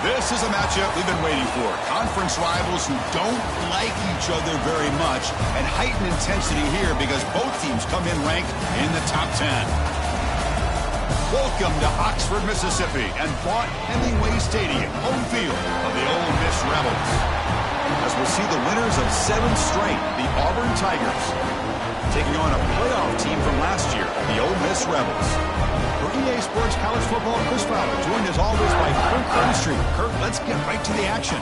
This is a matchup we've been waiting for. Conference rivals who don't like each other very much, and heightened intensity here because both teams come in ranked in the top 10. Welcome to Oxford, Mississippi, and Vaught Hemingway Stadium, home field of the Ole Miss Rebels. As we'll see the winners of 7 straight, the Auburn Tigers, taking on a playoff team from last year, the Ole Miss Rebels. For EA Sports College Football, Chris Fowler, joined as always by Kirk Burnstreet. Kirk, let's get right to the action.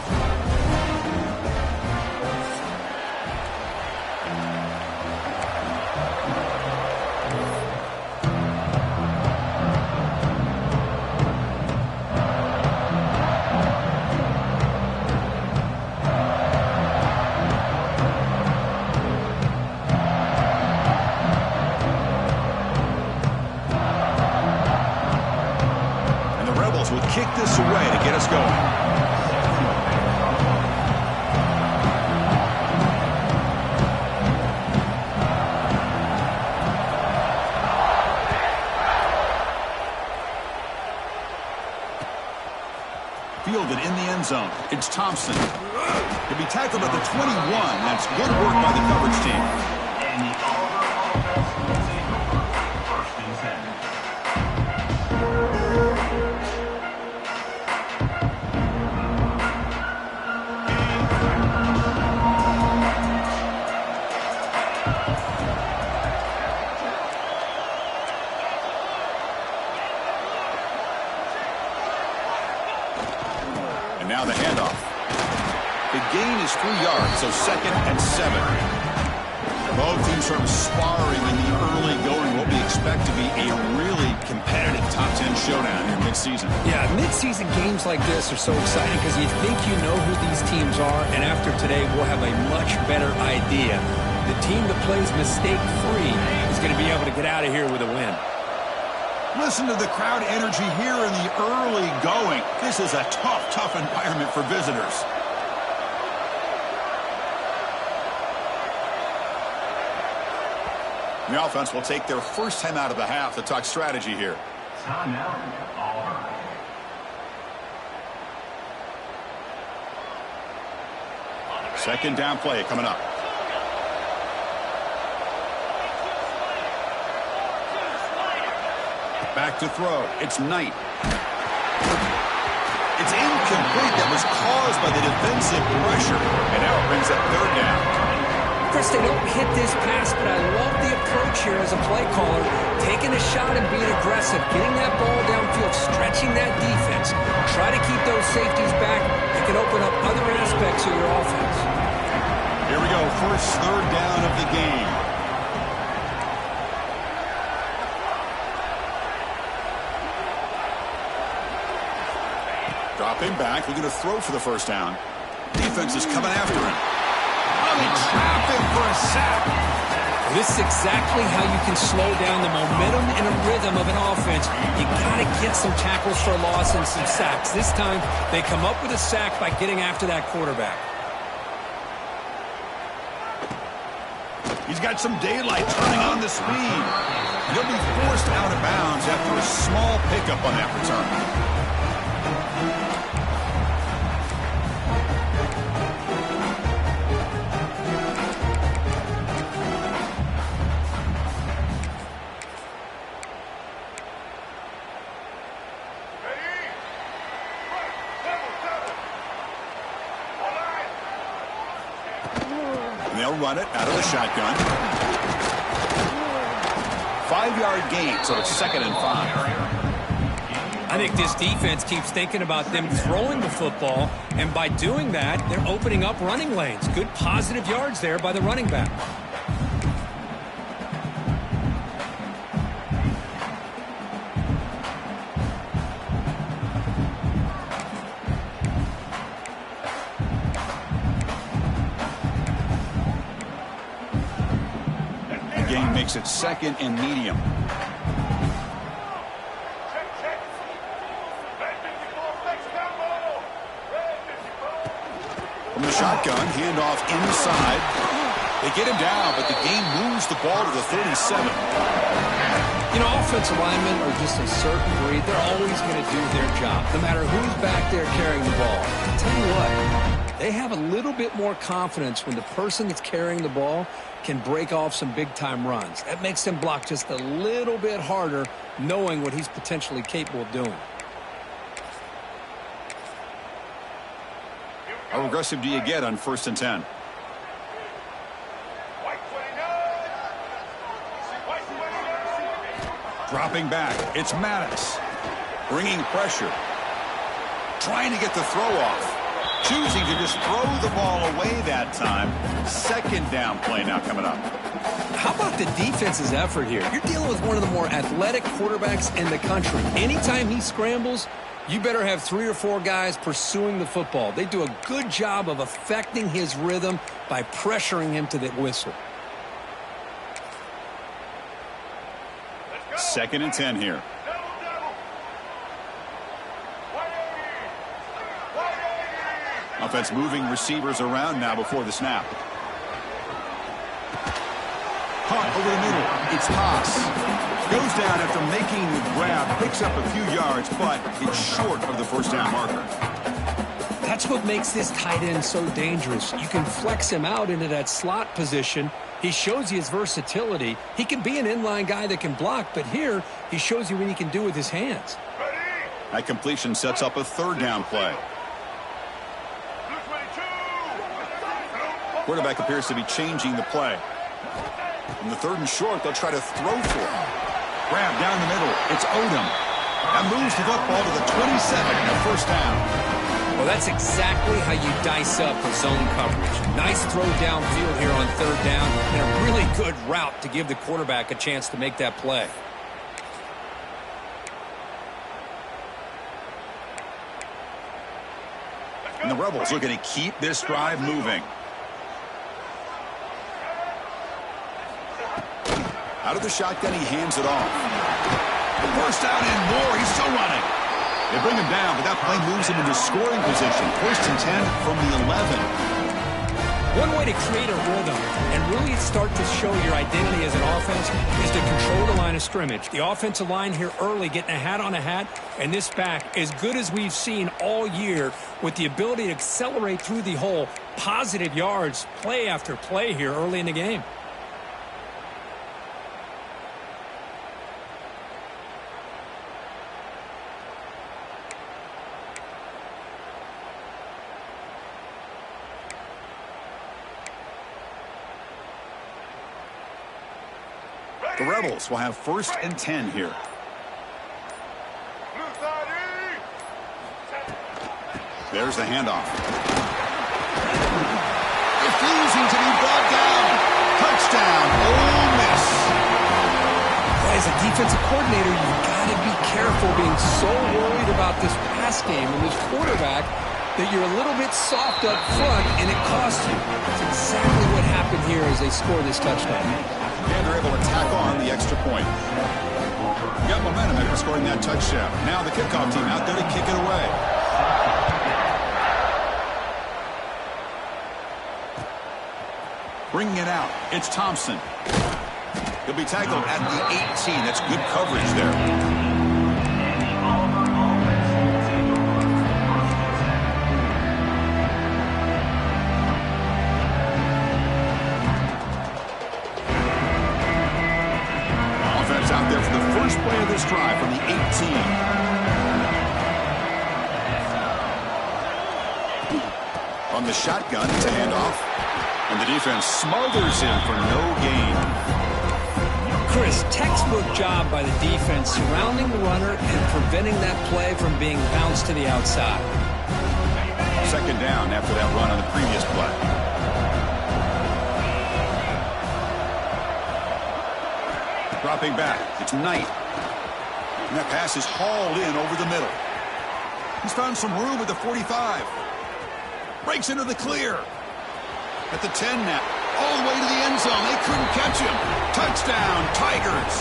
Will kick this away to get us going. Fielded in the end zone. It's Thompson. He'll be tackled at the 21. That's good work by the coverage team. And now the handoff. The gain is 3 yards, so 2nd and 7. Both teams sort of sparring in the early going, what we expect to be a really competitive top 10 showdown here mid-season. Yeah, mid-season games like this are so exciting because you think you know who these teams are, and after today we'll have a much better idea. The team that plays mistake-free is going to be able to get out of here with a win. Listen to the crowd energy here in the early going. This is a tough environment for visitors. The offense will take their first time out of the half to talk strategy here. Timeout, Auburn. Second down play coming up. Back to throw. It's Knight. It's incomplete. That was caused by the defensive pressure. And now it brings up 3rd down. Chris, they don't hit this pass, but I love the approach here as a play caller. Taking a shot and being aggressive. Getting that ball downfield. Stretching that defense. Try to keep those safeties back. It can open up other aspects of your offense. Here we go. First 3rd down of the game. Dropping back, looking to throw for the first down. Defense is coming after him. Oh, they trap him for a sack. This is exactly how you can slow down the momentum and a rhythm of an offense. You got to get some tackles for loss and some sacks. This time, they come up with a sack by getting after that quarterback. He's got some daylight turning on the speed. He'll be forced out of bounds after a small pickup on that return. They'll run it out of the shotgun. 5-yard gain, so it's 2nd and 5. I think this defense keeps thinking about them throwing the football, and by doing that, they're opening up running lanes. Good positive yards there by the running back. Gain makes it 2nd and medium. From the shotgun, handoff inside. They get him down, but the gain moves the ball to the 37. You know, offensive linemen are just a certain breed. They're always going to do their job, no matter who's back there carrying the ball. I'll tell you what, they have a little bit more confidence when the person that's carrying the ball can break off some big-time runs. That makes them block just a little bit harder, knowing what he's potentially capable of doing. How aggressive do you get on 1st and 10? Dropping back, it's Maddox. Bringing pressure. Trying to get the throw off. Choosing to just throw the ball away that time. 2nd down play now coming up. How about the defense's effort here? You're dealing with one of the more athletic quarterbacks in the country. Anytime he scrambles, you better have 3 or 4 guys pursuing the football. They do a good job of affecting his rhythm by pressuring him to the whistle. 2nd and 10 here. Offense moving receivers around now before the snap. Caught over the middle. It's Haas. Goes down after making the grab. Picks up a few yards, but it's short of the 1st down marker. That's what makes this tight end so dangerous. You can flex him out into that slot position. He shows you his versatility. He can be an inline guy that can block, but here he shows you what he can do with his hands. That completion sets up a 3rd down play. Quarterback appears to be changing the play. In the 3rd and short, they'll try to throw for it. Grab down the middle. It's Odom. That moves the football to the 27 and a 1st down. Well, that's exactly how you dice up a zone coverage. Nice throw downfield here on 3rd down, and a really good route to give the quarterback a chance to make that play. And the Rebels looking to keep this drive moving. Out of the shotgun, he hands it off. First down and more. He's still running. They bring him down, but that play moves him into scoring position. 1st and 10 from the 11. One way to create a rhythm and really start to show your identity as an offense is to control the line of scrimmage. The offensive line here early getting a hat on a hat, and this back as good as we've seen all year with the ability to accelerate through the hole. Positive yards, play after play here early in the game. The Rebels will have 1st and 10 here. There's the handoff. Refusing to be brought down. Touchdown, Ole Miss. As a defensive coordinator, you've got to be careful being so worried about this pass game and this quarterback that you're a little bit soft up front and it costs you. That's exactly what happened here as they score this touchdown. And they're able to tack on the extra point. Got momentum after scoring that touchdown. Now the kickoff team out there to kick it away. Bringing it out, it's Thompson. He'll be tackled at the 18. That's good coverage there. Out there for the first play of this drive from the 18. On the shotgun, it's a handoff. And the defense smothers him for no gain. Chris, textbook job by the defense surrounding the runner and preventing that play from being bounced to the outside. 2nd down after that run on the previous play. Dropping back, it's Knight. And that pass is hauled in over the middle. He's found some room at the 45. Breaks into the clear. At the 10 now. All the way to the end zone. They couldn't catch him. Touchdown, Tigers.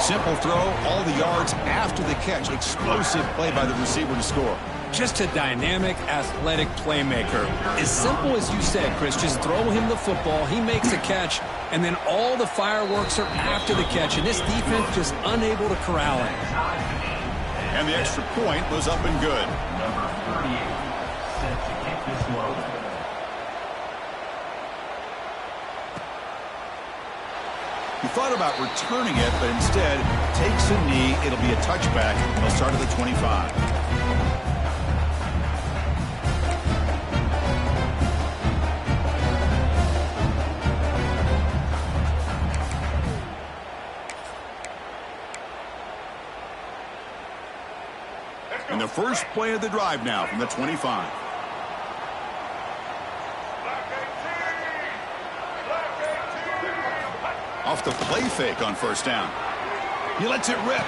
Simple throw, all the yards after the catch. Explosive play by the receiver to score. Just a dynamic, athletic playmaker. As simple as you said, Chris, just throw him the football. He makes a catch. And then all the fireworks are after the catch, and this defense just unable to corral it. And the extra point was up and good. Number 38, set to kick this one. He thought about returning it, but instead takes a knee. It'll be a touchback. He'll start at the 25. And the first play of the drive now from the 25. Off the play fake on first down. He lets it rip.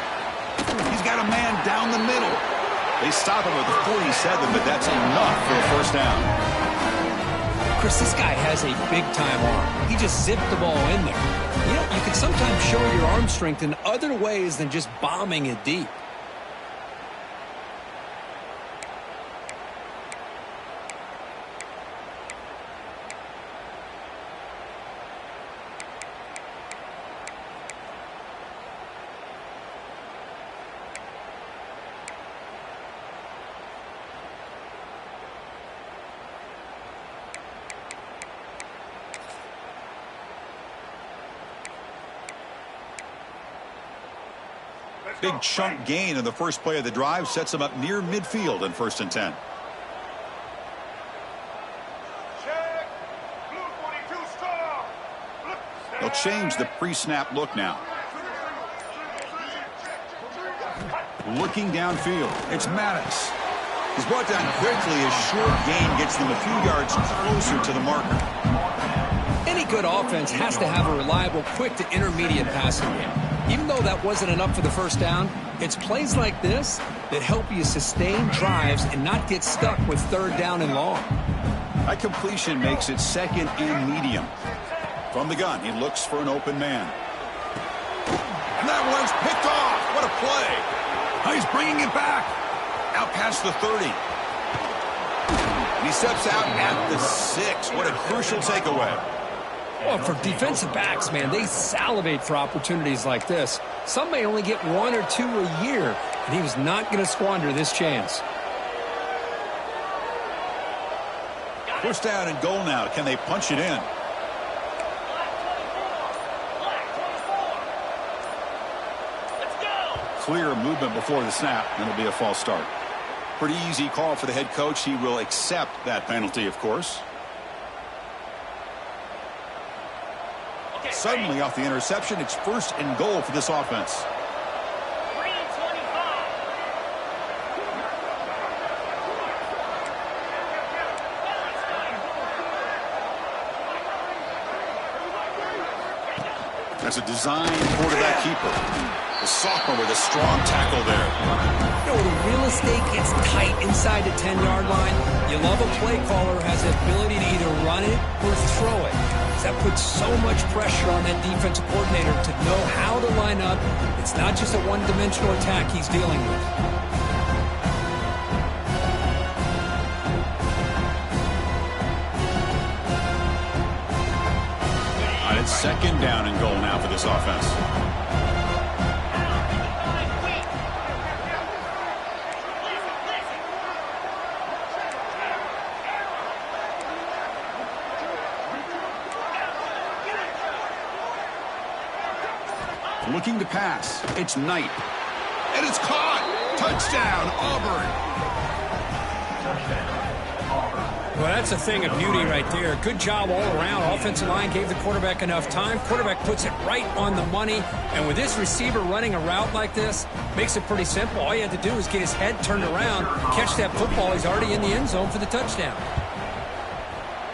He's got a man down the middle. They stop him at the 47, but that's enough for a first down. Chris, this guy has a big-time arm. He just zipped the ball in there. You know, you can sometimes show your arm strength in other ways than just bombing it deep. Big chunk gain in the first play of the drive sets him up near midfield in 1st and 10. They'll change the pre-snap look now. Looking downfield, it's Maddox. He's brought down quickly. His short gain gets them a few yards closer to the marker. Any good offense has to have a reliable, quick to intermediate passing game. Even though that wasn't enough for the first down, it's plays like this that help you sustain drives and not get stuck with 3rd down and long. That completion makes it 2nd and medium. From the gun, he looks for an open man. And that one's picked off. What a play. Now he's bringing it back. Out past the 30. And he steps out at the 6. What a crucial takeaway. Well, for defensive backs, man, they salivate for opportunities like this. Some may only get 1 or 2 a year, and he was not going to squander this chance. First down and goal now. Can they punch it in? Clear movement before the snap, and it'll be a false start. Pretty easy call for the head coach. He will accept that penalty, of course. Suddenly, off the interception, it's 1st and goal for this offense. That's a design quarterback keeper. The sophomore with a strong tackle there. You know, the real estate gets tight inside the 10-yard line. You love a play caller who has the ability to either run it or throw it. That puts so much pressure on that defensive coordinator to know how to line up. It's not just a one-dimensional attack he's dealing with. And it's 2nd down and goal now for this offense. Looking to pass. It's Knight. And it's caught. Touchdown, Auburn. Well, that's a thing of beauty right there. Good job all around. Offensive line gave the quarterback enough time. Quarterback puts it right on the money. And with this receiver running a route like this, makes it pretty simple. All you have to do is get his head turned around, catch that football. He's already in the end zone for the touchdown.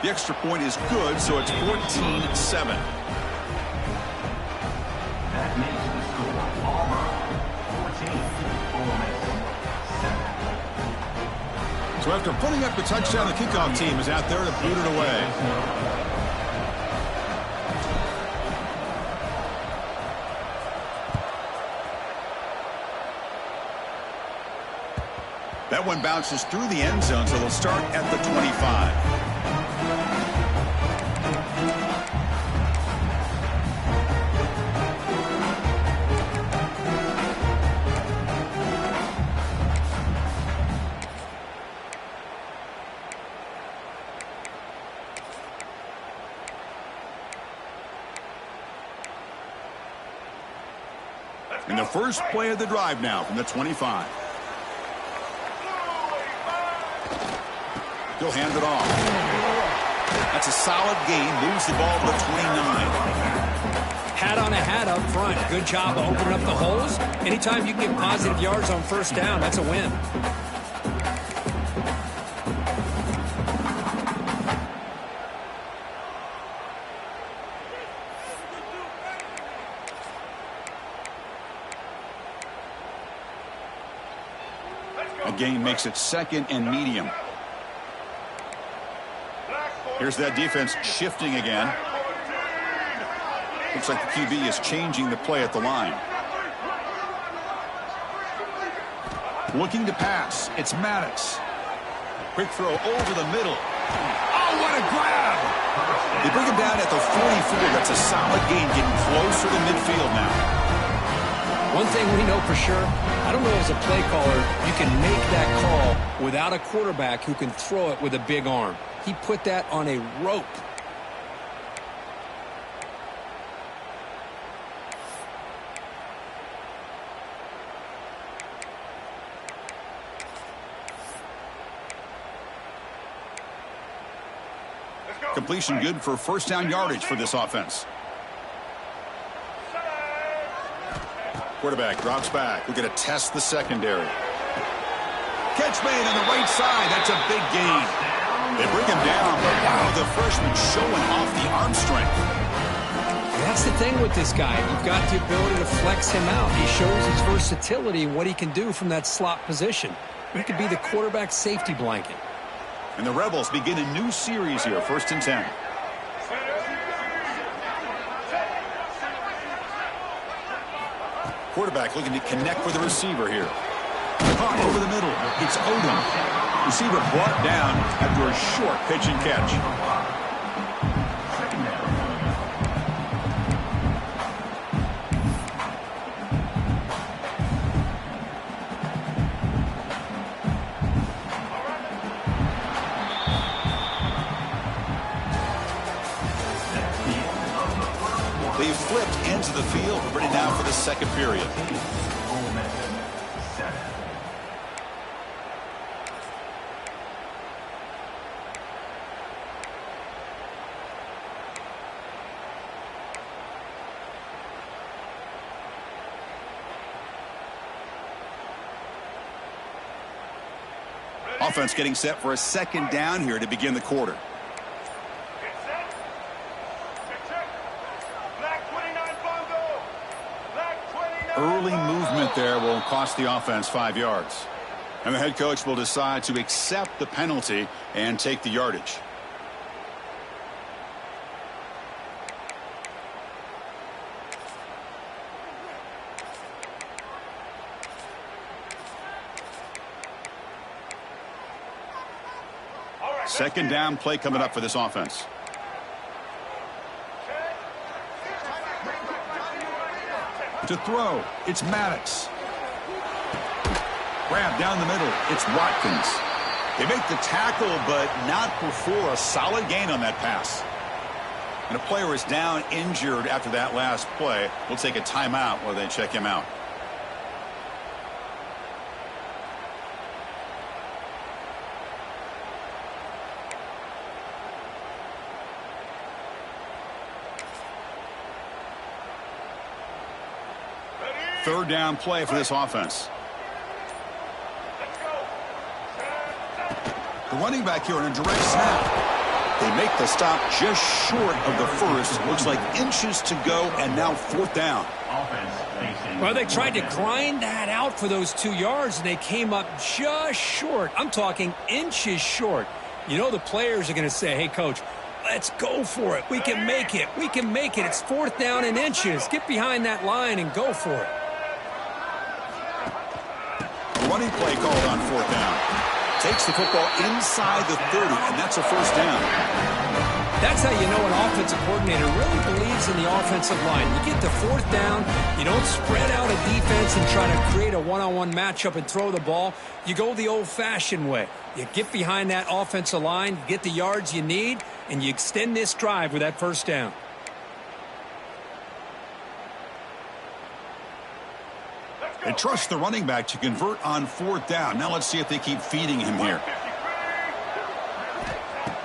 The extra point is good, so it's 14-7. That makes the score Auburn 14, Ole Miss 7. So after putting up the touchdown, the kickoff team is out there to boot it away. That one bounces through the end zone, so they'll start at the 25. And the first play of the drive now from the 25. He'll hand it off. That's a solid gain. Moves the ball to the 29. Hat on a hat up front. Good job of opening up the holes. Anytime you can get positive yards on first down, that's a win. A gain makes it second and medium. Here's that defense shifting again. Looks like the QB is changing the play at the line. Looking to pass. It's Maddox. Quick throw over the middle. Oh, what a grab! They bring him down at the 44. That's a solid gain, getting closer to midfield now. One thing we know for sure, I don't know as a play caller, you can make that call without a quarterback who can throw it with a big arm. He put that on a rope. Completion good for first down yardage for this offense. Quarterback drops back. We're going to test the secondary. Catch made on the right side. That's a big gain. They bring him down, but wow, the freshman showing off the arm strength. That's the thing with this guy. You've got the ability to flex him out. He shows his versatility and what he can do from that slot position. He could be the quarterback safety blanket. And the Rebels begin a new series here, 1st and 10. Quarterback looking to connect with the receiver here. Caught over the middle. It's Odom. Receiver brought down after a short pitch and catch. They've flipped into the field, ready now for the second period. Ole Miss 7. Offense getting set for a second down here to begin the quarter. Early movement there will cost the offense 5 yards. And the head coach will decide to accept the penalty and take the yardage. Second down play coming up for this offense. To throw, it's Maddox. Grab down the middle, it's Watkins. They make the tackle, but not before a solid gain on that pass. And a player is down injured after that last play. We'll take a timeout while they check him out. Third down play for this offense. The running back here on a direct snap. They make the stop just short of the first. Looks like inches to go, and now 4th down. Well, they tried to grind that out for those 2 yards, and they came up just short. I'm talking inches short. You know the players are going to say, hey, coach, let's go for it. We can make it. We can make it. It's 4th down and inches. Get behind that line and go for it. Running play called on 4th down. Takes the football inside the 30, and that's a 1st down. That's how you know an offensive coordinator really believes in the offensive line. You get to 4th down, you don't spread out a defense and try to create a one-on-one matchup and throw the ball. You go the old-fashioned way. You get behind that offensive line, get the yards you need, and you extend this drive with that 1st down. They trust the running back to convert on 4th down. Now let's see if they keep feeding him here.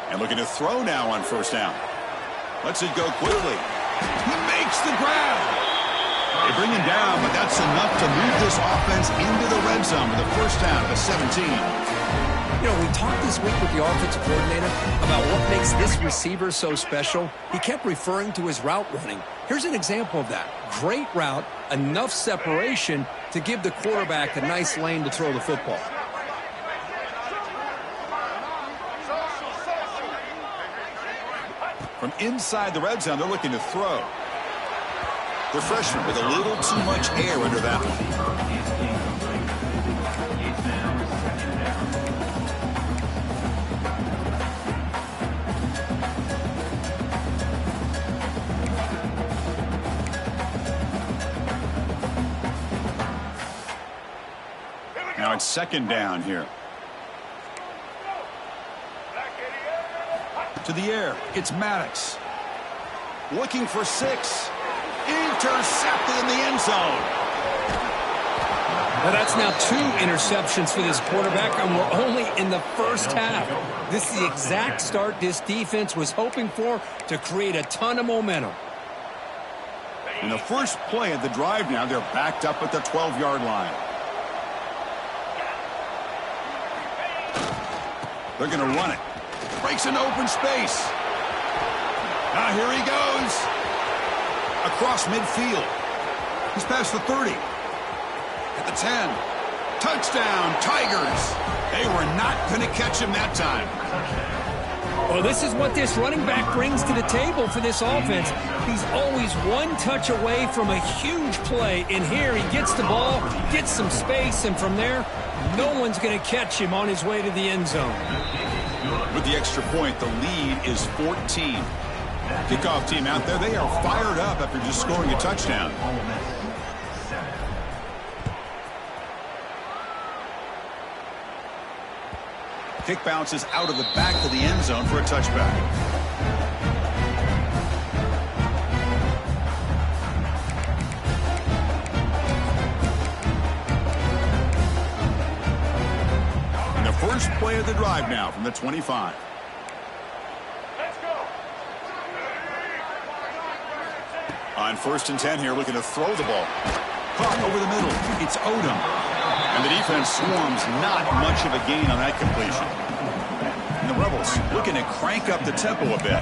And looking to throw now on 1st down. Lets it go quickly. He makes the grab. They bring him down, but that's enough to move this offense into the red zone with a 1st down at the 17. You know, we talked this week with the offensive coordinator about what makes this receiver so special. He kept referring to his route running. Here's an example of that. Great route, enough separation to give the quarterback a nice lane to throw the football. From inside the red zone, they're looking to throw. The freshman with a little too much air under that one. Now it's 2nd down here. To the air, it's Maddox. Looking for 6. Intercepted in the end zone. Well, that's now 2 interceptions for this quarterback, and we're only in the 1st half. This is the exact start this defense was hoping for to create a ton of momentum. In the first play of the drive now, they're backed up at the 12-yard line. They're going to run it. Breaks an open space. Now here he goes. Across midfield. He's past the 30. At the 10. Touchdown, Tigers. They were not going to catch him that time. Well, this is what this running back brings to the table for this offense. He's always one touch away from a huge play. And here he gets the ball, gets some space, and from there, no one's going to catch him on his way to the end zone. With the extra point, the lead is 14. Kickoff team out there, they are fired up after just scoring a touchdown. Kick bounces out of the back of the end zone for a touchback. First play of the drive now from the 25. Let's go. On 1st and 10 here, looking to throw the ball. Caught over the middle. It's Odom. And the defense swarms, not much of a gain on that completion. And the Rebels looking to crank up the tempo a bit.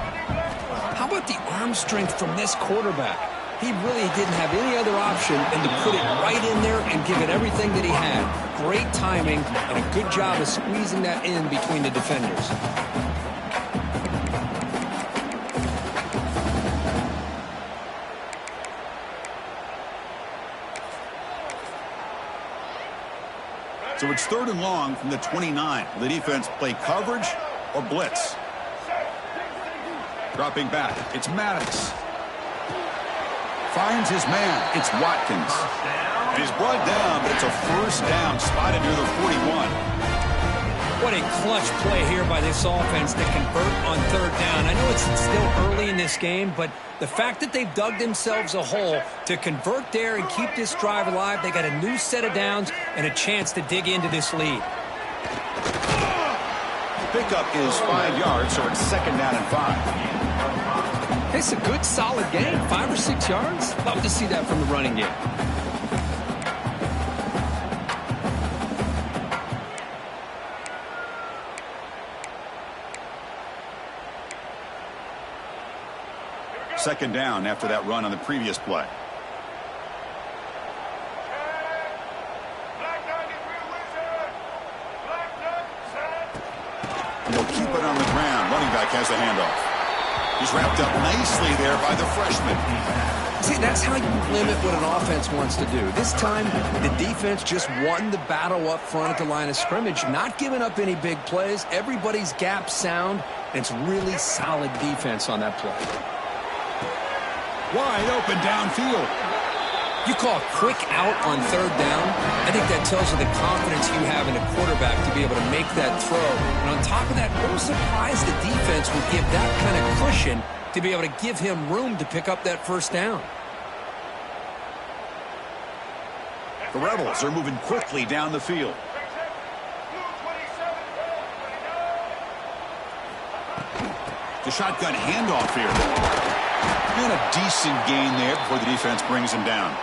How about the arm strength from this quarterback? He really didn't have any other option than to put it right in there and give it everything that he had. Great timing and a good job of squeezing that in between the defenders. So it's 3rd and long from the 29. The defense play coverage or blitz. Dropping back, it's Maddox. Finds his man. It's Watkins. And he's brought down, but it's a 1st down spotted near the 41. What a clutch play here by this offense to convert on 3rd down. I know it's still early in this game, but the fact that they've dug themselves a hole to convert there and keep this drive alive, they got a new set of downs and a chance to dig into this lead. Pickup is 5 yards, so it's 2nd down and 5. It's a good, solid game. 5 or 6 yards. Love to see that from the running game. Second down after that run on the previous play. And they'll keep it on the ground. Running back has the handoff. He's wrapped up nicely there by the freshman. See, that's how you limit what an offense wants to do. This time, the defense just won the battle up front at the line of scrimmage, not giving up any big plays. Everybody's gap sound, and it's really solid defense on that play. Wide open downfield. You call a quick out on 3rd down. I think that tells you the confidence you have in a quarterback to be able to make that throw. And on top of that, we're surprised the defense would give that kind of cushion to be able to give him room to pick up that 1st down. The Rebels are moving quickly down the field. The shotgun handoff here. And a decent gain there before the defense brings him down.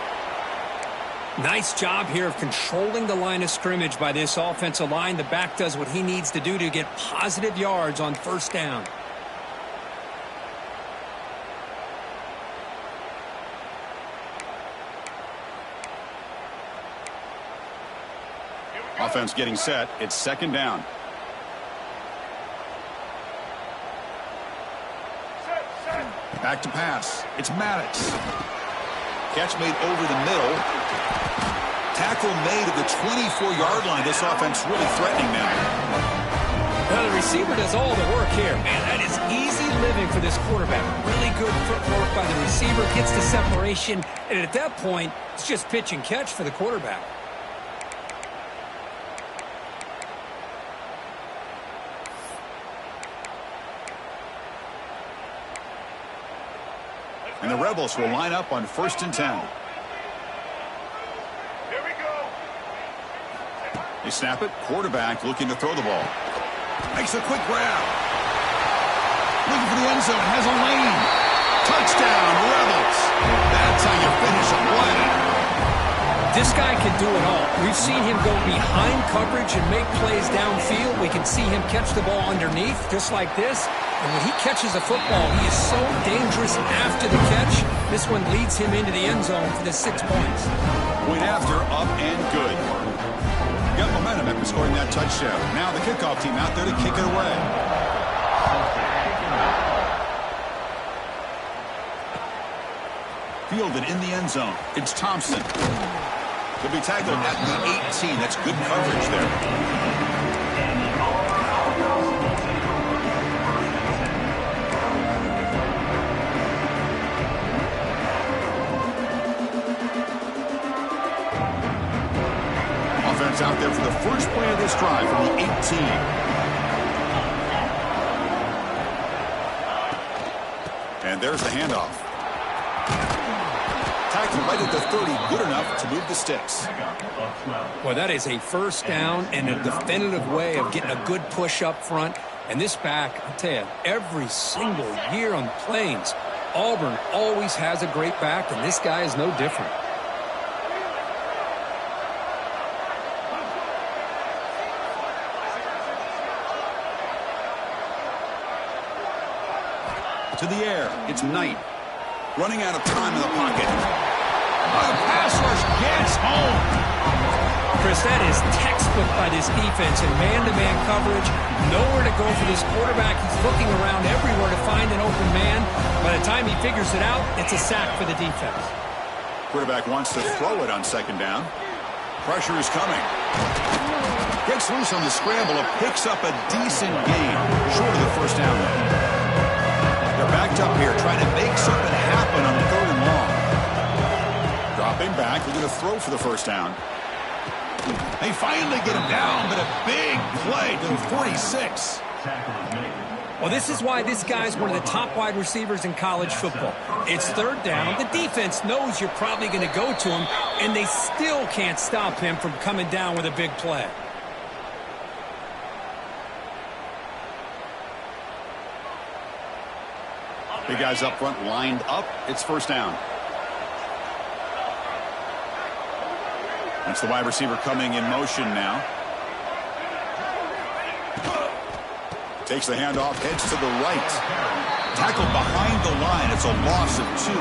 Nice job here of controlling the line of scrimmage by this offensive line. The back does what he needs to do to get positive yards on first down. Offense getting set. It's second down. Back to pass. It's Maddox. Catch made over the middle. Tackle made at the 24-yard line. This offense really threatening now. Well, the receiver does all the work here. Man, that is easy living for this quarterback. Really good footwork by the receiver. Gets the separation. And at that point, it's just pitch and catch for the quarterback. And the Rebels will line up on 1st and 10. Here we go. They snap it. Quarterback looking to throw the ball. Makes a quick grab. Looking for the end zone. Has a lane. Touchdown, Rebels. That's how you finish a play. This guy can do it all. We've seen him go behind coverage and make plays downfield. We can see him catch the ball underneath, just like this. And when he catches a football, he is so dangerous after the catch. This one leads him into the end zone for the 6 points. Point after, up and good. Got momentum after scoring that touchdown. Now the kickoff team out there to kick it away. Fielded in the end zone. It's Thompson. He'll be tackled at the 18. That's good coverage there. Offense out there for the first play of this drive from the 18. And there's the handoff. Tackled right at the 30, good enough to move the sticks. Well, that is a first down and a definitive way of getting a good push up front. And this back, I'll tell you, every single year on the Plains, Auburn always has a great back, and this guy is no different. To the air, it's Knight. Running out of time in the pocket. The pass rush gets home. Chris, that is textbook by this defense in man-to-man coverage. Nowhere to go for this quarterback. He's looking around everywhere to find an open man. By the time he figures it out, it's a sack for the defense. Quarterback wants to throw it on second down. Pressure is coming. Breaks loose on the scramble and picks up a decent gain. Short of the first down, though. They're backed up here, trying to make something happen on 3rd and long. Dropping back, looking to throw for the first down. They finally get him down, but a big play to the 46. Well, this is why this guy's one of the top wide receivers in college football. It's 3rd down. The defense knows you're probably going to go to him, and they still can't stop him from coming down with a big play. Big guys up front lined up. It's first down. That's the wide receiver coming in motion now. Takes the handoff, heads to the right. Tackled behind the line. It's a loss of 2.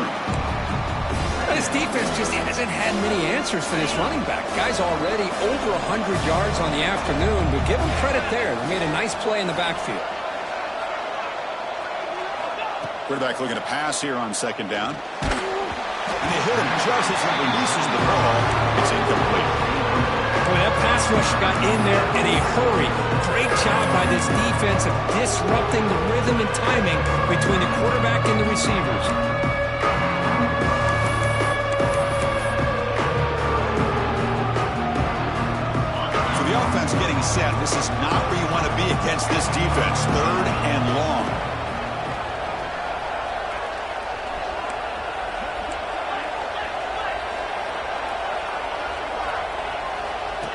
This defense just hasn't had many answers for this running back. Guy's already over 100 yards on the afternoon, but give him credit there. They made a nice play in the backfield. Quarterback looking to pass here on second down. And they hit him just as he releases the ball. It's incomplete. Boy, that pass rush got in there in a hurry. Great job by this defense of disrupting the rhythm and timing between the quarterback and the receivers. So the offense getting set. This is not where you want to be against this defense. 3rd and long.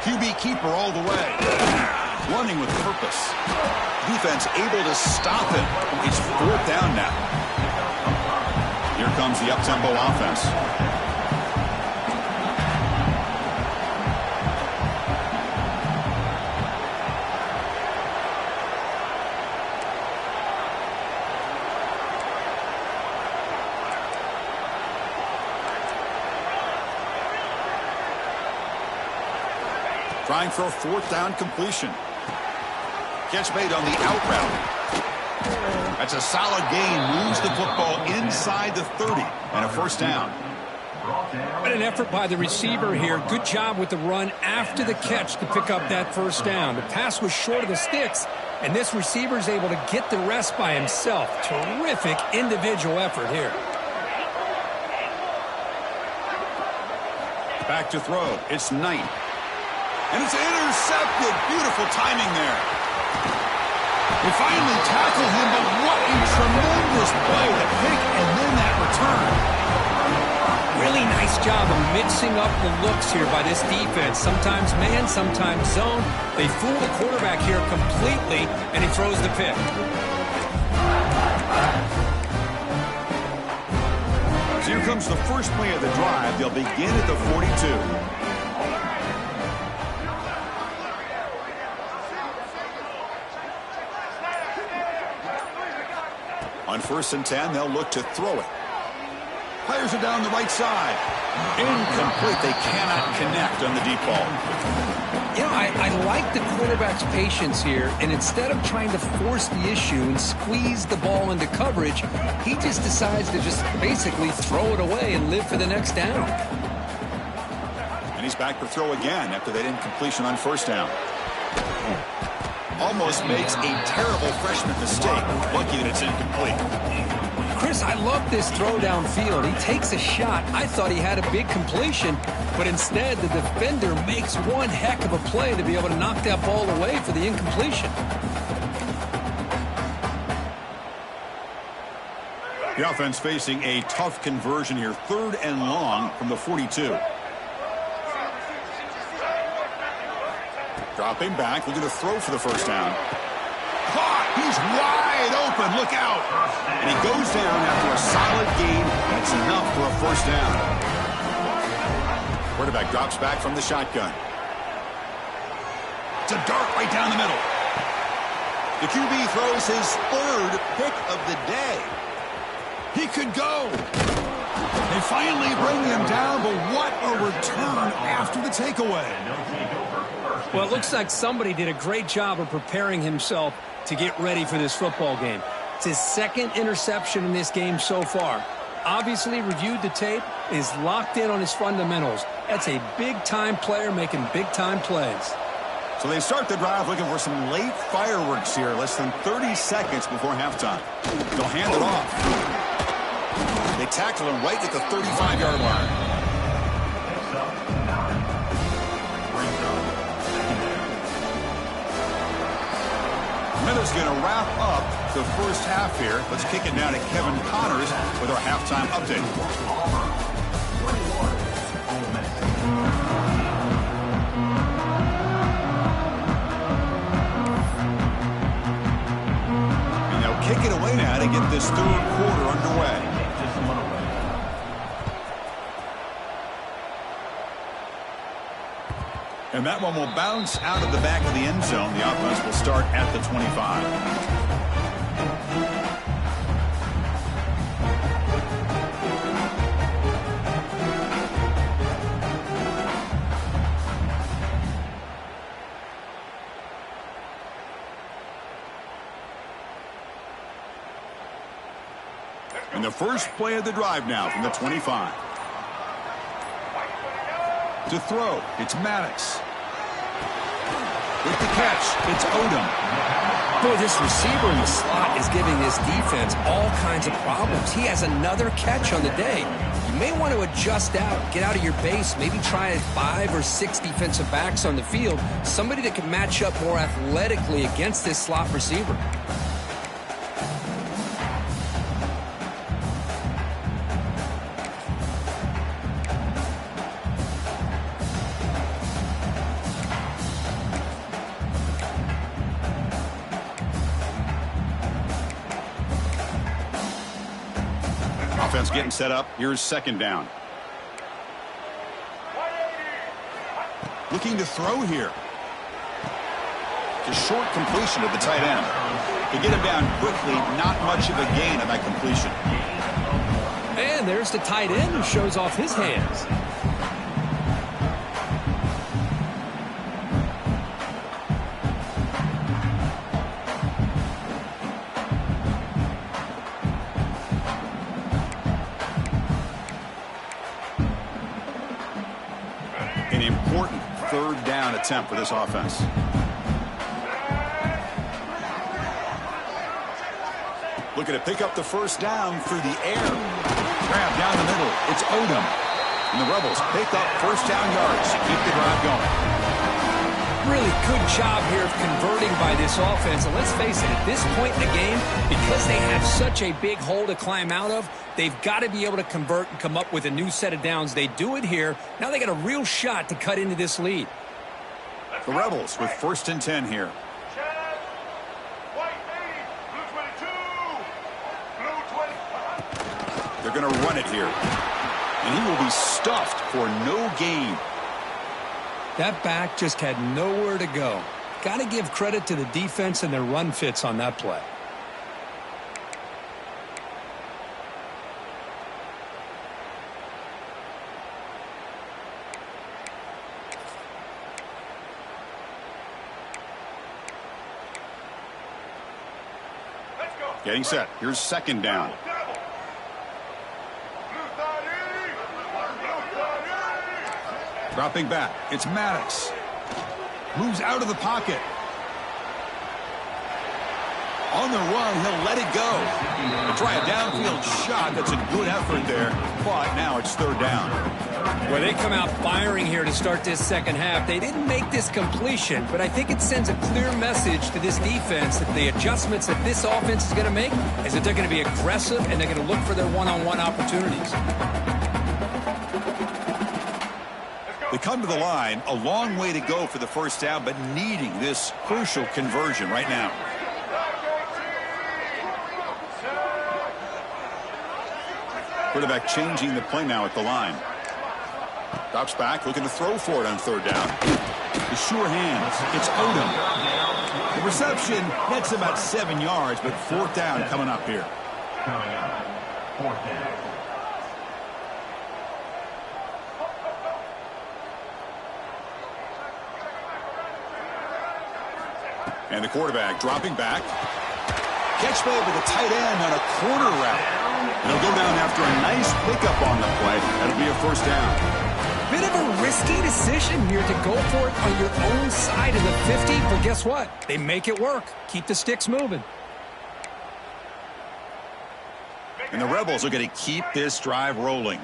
QB keeper all the way. Running with purpose. Defense able to stop him. It's 4th down now. Here comes the up-tempo offense. Trying for a 4th down completion. Catch made on the out route. That's a solid gain. Moves the football inside the 30 and a 1st down. What an effort by the receiver here. Good job with the run after the catch to pick up that 1st down. The pass was short of the sticks, and this receiver is able to get the rest by himself. Terrific individual effort here. Back to throw. It's Knight. And it's intercepted. Beautiful timing there. They finally tackle him, but what a tremendous play. The pick and then that return. Really nice job of mixing up the looks here by this defense. Sometimes man, sometimes zone. They fool the quarterback here completely, and he throws the pick. So here comes the first play of the drive. They'll begin at the 42. On 1st and 10, they'll look to throw it. Players are down the right side. Incomplete. They cannot connect on the deep ball. You know, I like the quarterback's patience here, and instead of trying to force the issue and squeeze the ball into coverage, he just decides to just basically throw it away and live for the next down. And he's back to throw again after that incompletion on 1st down. Almost makes a terrible freshman mistake. Lucky that it's incomplete. Chris, I love this throw downfield. He takes a shot. I thought he had a big completion, but instead the defender makes one heck of a play to be able to knock that ball away for the incompletion. The offense facing a tough conversion here. 3rd and long from the 42. Dropping back, looking to throw for the 1st down. Caught! He's wide open. Look out! And he goes down after a solid gain. That's enough for a 1st down. Quarterback drops back from the shotgun. It's a dart right down the middle. The QB throws his 3rd pick of the day. He could go. They finally bring him down, but what a return after the takeaway. Well, it looks like somebody did a great job of preparing himself to get ready for this football game. It's his 2nd interception in this game so far. Obviously reviewed the tape, is locked in on his fundamentals. That's a big-time player making big-time plays. So they start the drive looking for some late fireworks here, less than 30 seconds before halftime. They'll hand it off. They tackle him right at the 35-yard line. Miller's going to wrap up the 1st half here. Let's kick it down to Kevin Connors with our halftime update. And they'll kick it away now to get this 3rd quarter underway. And that one will bounce out of the back of the end zone. The offense will start at the 25. And the first play of the drive now from the 25. To throw, it's Maddox. With the catch, it's Odom. Boy, this receiver in the slot is giving this defense all kinds of problems. He has another catch on the day. You may want to adjust out, get out of your base, maybe try 5 or 6 defensive backs on the field, somebody that can match up more athletically against this slot receiver. Offense getting set up. Here's second down. Looking to throw here. Just short completion at the tight end. To get him down quickly, not much of a gain on that completion. And there's the tight end who shows off his hands. An important third down attempt for this offense. Looking to pick up the first down through the air. Grab down the middle. It's Odom. And the Rebels pick up first down yards to keep the drive going. Really good job here of converting by this offense. And let's face it, at this point in the game, because they have such a big hole to climb out of, they've got to be able to convert and come up with a new set of downs. They do it here. Now they got a real shot to cut into this lead. The Rebels with 1st and 10 here. They're going to run it here. And he will be stuffed for no gain. That back just had nowhere to go. Got to give credit to the defense and their run fits on that play. Getting set. Here's second down. Dropping back. It's Maddox. Moves out of the pocket. On the run, he'll let it go. To try a downfield shot. That's a good effort there. But now it's third down. Well, they come out firing here to start this second half. They didn't make this completion, but I think it sends a clear message to this defense that the adjustments that this offense is going to make is that they're going to be aggressive and they're going to look for their one-on-one opportunities. They come to the line, a long way to go for the first down, but needing this crucial conversion right now. Quarterback changing the play now at the line. Drops back, looking to throw for it on third down. The sure hands. It's Odom. The reception nets about 7 yards, but fourth down coming up here. Fourth down. And the quarterback dropping back. Catch made with the tight end on a corner route. And he'll go down after a nice pickup on the play. That'll be a first down. Bit of a risky decision here to go for it on your own side of the 50, but guess what? They make it work. Keep the sticks moving. And the Rebels are going to keep this drive rolling.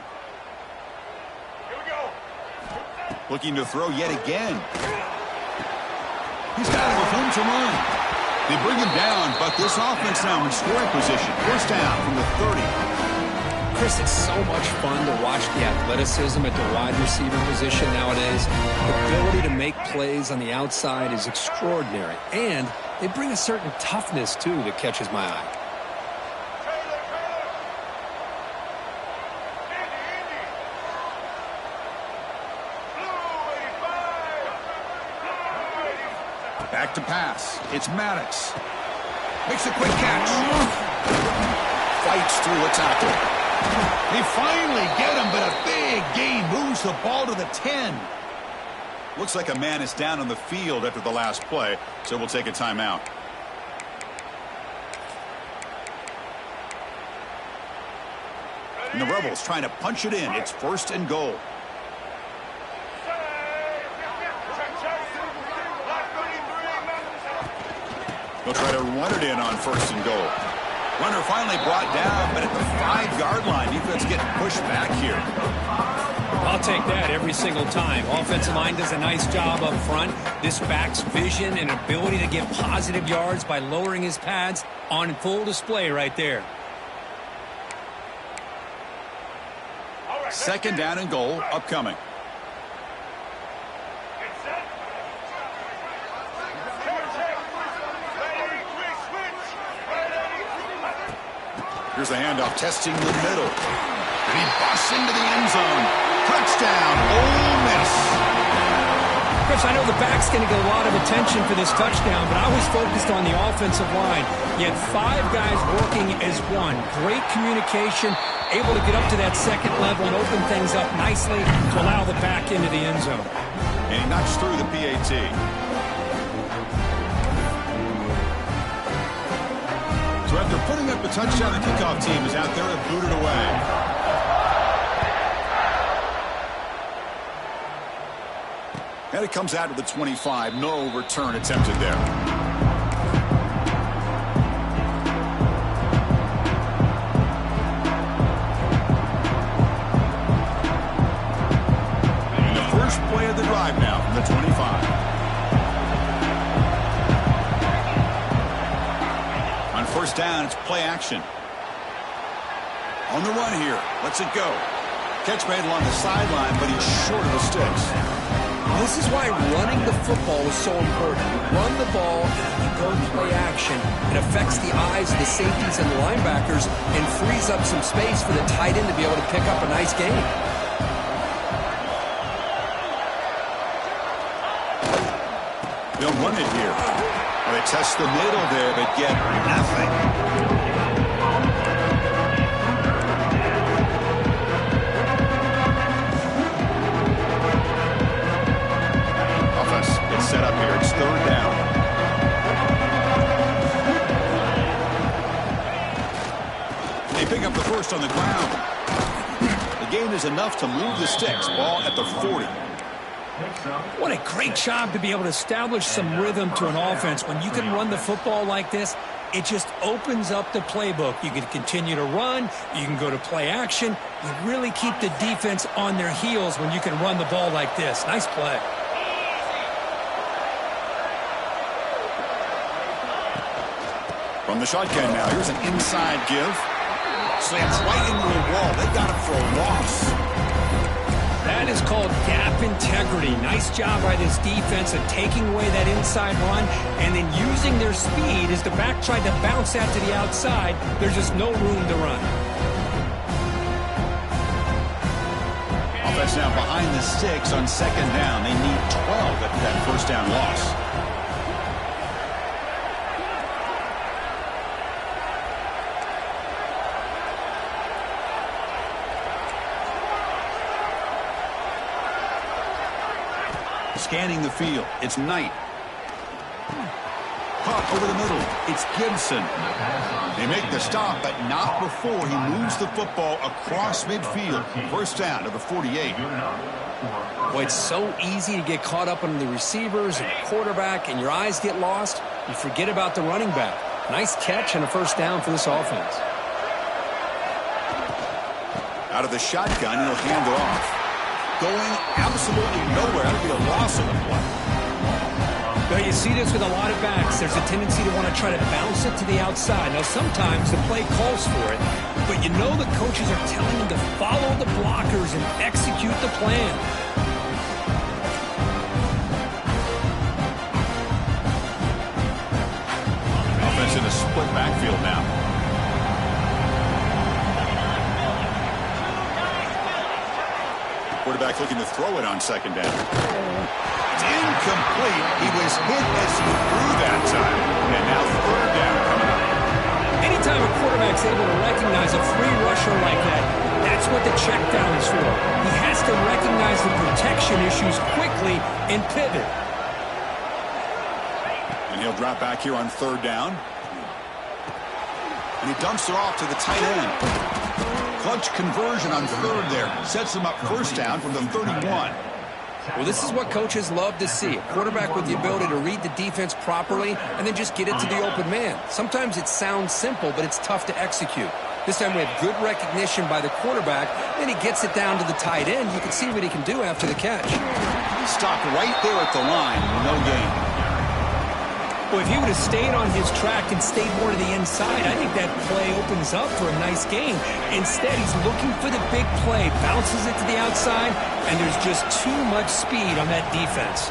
Looking to throw yet again. He's got it with room to run. They bring him down, but this offense now in scoring position. First down from the 30. Chris, it's so much fun to watch the athleticism at the wide receiver position nowadays. The ability to make plays on the outside is extraordinary. And they bring a certain toughness, too, that catches my eye. Back to pass. It's Maddox. Makes a quick catch. Fights through a tackle. They finally get him, but a big gain moves the ball to the 10. Looks like a man is down on the field after the last play, so we'll take a timeout. And the Rebels trying to punch it in. It's 1st and goal. They'll try to run it in on 1st and goal. Runner finally brought down, but at the 5-yard line, defense getting pushed back here. I'll take that every single time. Offensive line does a nice job up front. This back's vision and ability to get positive yards by lowering his pads on full display right there. Second down and goal upcoming. Here's the handoff, testing the middle. And he busts into the end zone. Touchdown, Ole Miss. Chris, I know the back's going to get a lot of attention for this touchdown, but I was focused on the offensive line. You had 5 guys working as one. Great communication, able to get up to that second level and open things up nicely to allow the back into the end zone. And he knocks through the PAT. So after putting up the touchdown, the kickoff team is out there to boot it away. And it comes out to the 25. No return attempted there. And the first play of the drive now from the 25. On first down, it's play action. On the run here. Lets it go. Catch made along the sideline, but he's short of the sticks. This is why running the football is so important. You run the ball, and you go play action. It affects the eyes of the safeties and the linebackers and frees up some space for the tight end to be able to pick up a nice gain. They'll run it here. Well, they test the middle there, but get nothing. Set up here. It's third down. They pick up the first on the ground. The gain is enough to move the sticks. Ball at the 40. What a great job to be able to establish some rhythm to an offense. When you can run the football like this, it just opens up the playbook. You can continue to run. You can go to play action. You really keep the defense on their heels when you can run the ball like this. Nice play. From the shotgun now, here's an inside give. Slams right into the wall. They got it for a loss. That is called gap integrity. Nice job by this defense of taking away that inside run and then using their speed as the back tried to bounce that to the outside. There's just no room to run. Offense now behind the sticks on second down. They need 12 after that first down loss. Scanning the field. It's Knight. Pop over the middle. It's Gibson. They make the stop, but not before he moves the football across midfield. First down to the 48. Boy, it's so easy to get caught up on the receivers and the quarterback, and your eyes get lost. You forget about the running back. Nice catch and a first down for this offense. Out of the shotgun, he'll hand it off. Going absolutely nowhere. That'll be a loss of the play. Well, you see this with a lot of backs. There's a tendency to want to try to bounce it to the outside. Now, sometimes the play calls for it, but you know the coaches are telling them to follow the blockers and execute the plan. Offense in a split backfield now. Quarterback looking to throw it on second down. It's incomplete. He was hit as he threw that time. And now third down coming up. Anytime a quarterback's able to recognize a free rusher like that, that's what the check down is for. He has to recognize the protection issues quickly and pivot. And he'll drop back here on third down. And he dumps it off to the tight end. Clutch conversion on third there. Sets him up first down from the 31. Well, this is what coaches love to see. A quarterback with the ability to read the defense properly and then just get it to the open man. Sometimes it sounds simple, but it's tough to execute. This time we have good recognition by the quarterback. Then he gets it down to the tight end. You can see what he can do after the catch. Stopped right there at the line. No gain. Well, if he would have stayed on his track and stayed more to the inside, I think that play opens up for a nice gain. Instead, he's looking for the big play, bounces it to the outside, and there's just too much speed on that defense.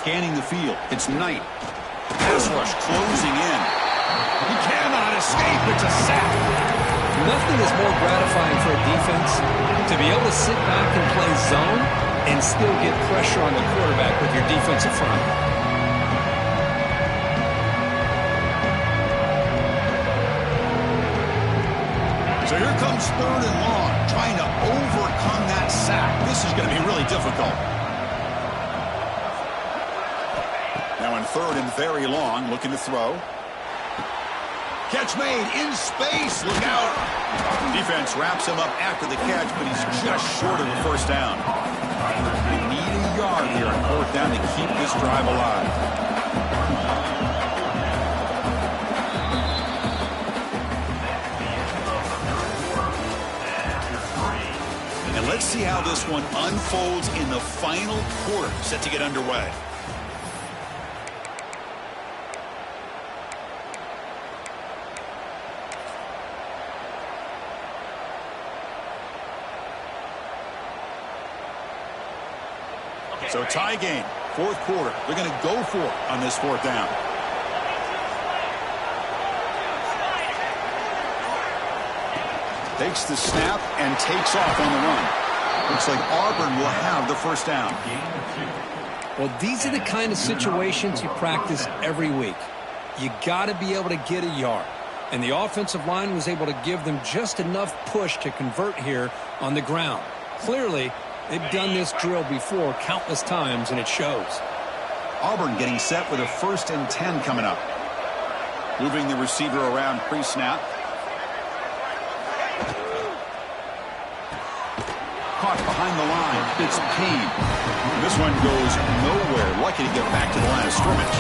scanning the field. It's Knight. Pass rush closing in. He cannot escape. It's a sack. Nothing is more gratifying for a defense to be able to sit back and play zone and still get pressure on the quarterback with your defensive front. So here comes 3rd and long, trying to overcome that sack. This is going to be really difficult. Now in 3rd and very long, looking to throw. Catch made in space. Look out. Defense wraps him up after the catch, but he's just short of the first down. They need a yard here on 4th down to keep this drive alive. And let's see how this one unfolds in the final quarter, set to get underway. So tie game, 4th quarter. They're going to go for it on this 4th down. Takes the snap and takes off on the run. Looks like Auburn will have the first down. Well, these are the kind of situations you practice every week. You got to be able to get a yard. And the offensive line was able to give them just enough push to convert here on the ground. Clearly, they've done this drill before countless times, and it shows. Auburn getting set with a 1st and 10 coming up. Moving the receiver around pre-snap. Caught behind the line. It's Payne. This one goes nowhere. Lucky to get back to the line of scrimmage.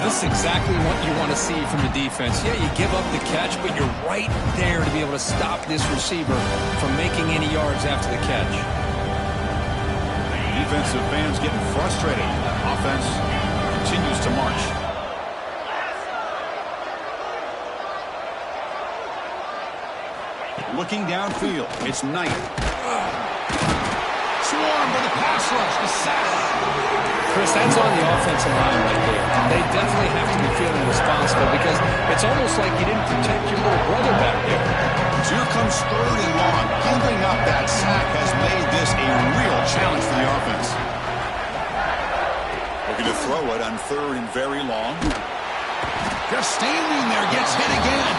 This is exactly what you want to see from the defense. Yeah, you give up the catch, but you're right there to be able to stop this receiver from making any yards after the catch. Defensive fans getting frustrated. Offense continues to march. Looking downfield, it's Knight. Swarm with a pass rush, the sack. Chris, that's on the offensive line right there. They definitely have to be feeling responsible because it's almost like you didn't protect your little brother back there. So here comes 3rd and long. Giving up that sack has made this a real challenge for the offense. Looking to throw it on 3rd and very long. Just standing there, gets hit again.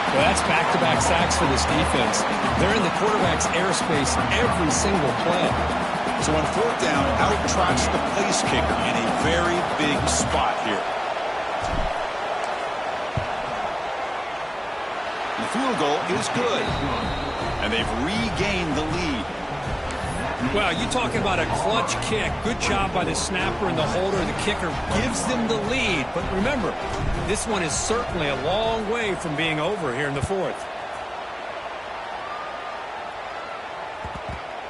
Well, that's back-to-back sacks for this defense. They're in the quarterback's airspace every single play. So on 4th down, out-trots the place kicker in a very big spot here. The field goal is good. And they've regained the lead. Well, you talking about a clutch kick. Good job by the snapper and the holder. The kicker gives them the lead. But remember, this one is certainly a long way from being over here in the 4th.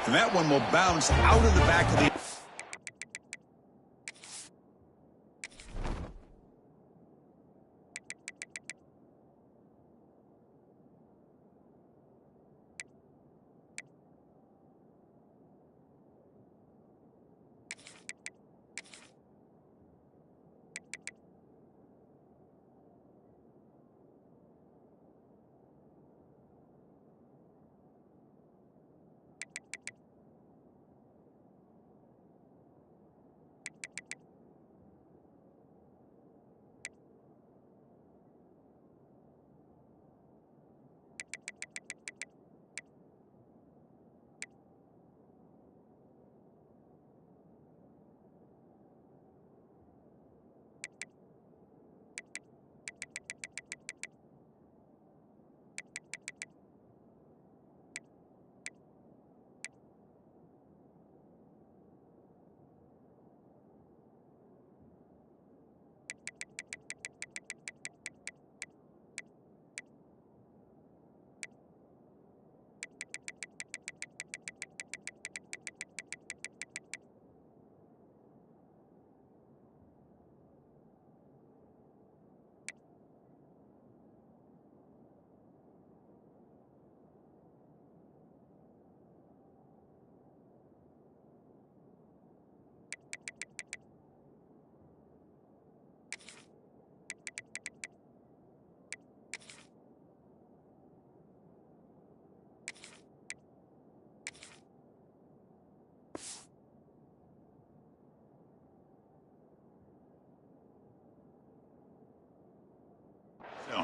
And that one will bounce out of the back of the...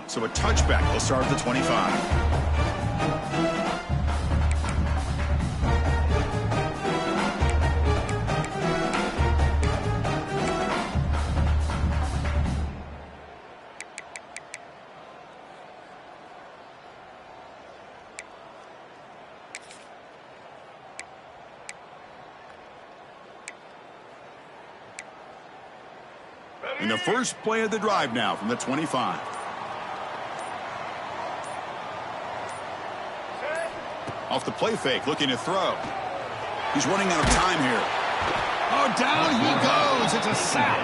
So a touchback will start at the 25. In the first play of the drive now from the 25. Off the play fake, looking to throw. He's running out of time here. Oh, down he goes. It's a sack.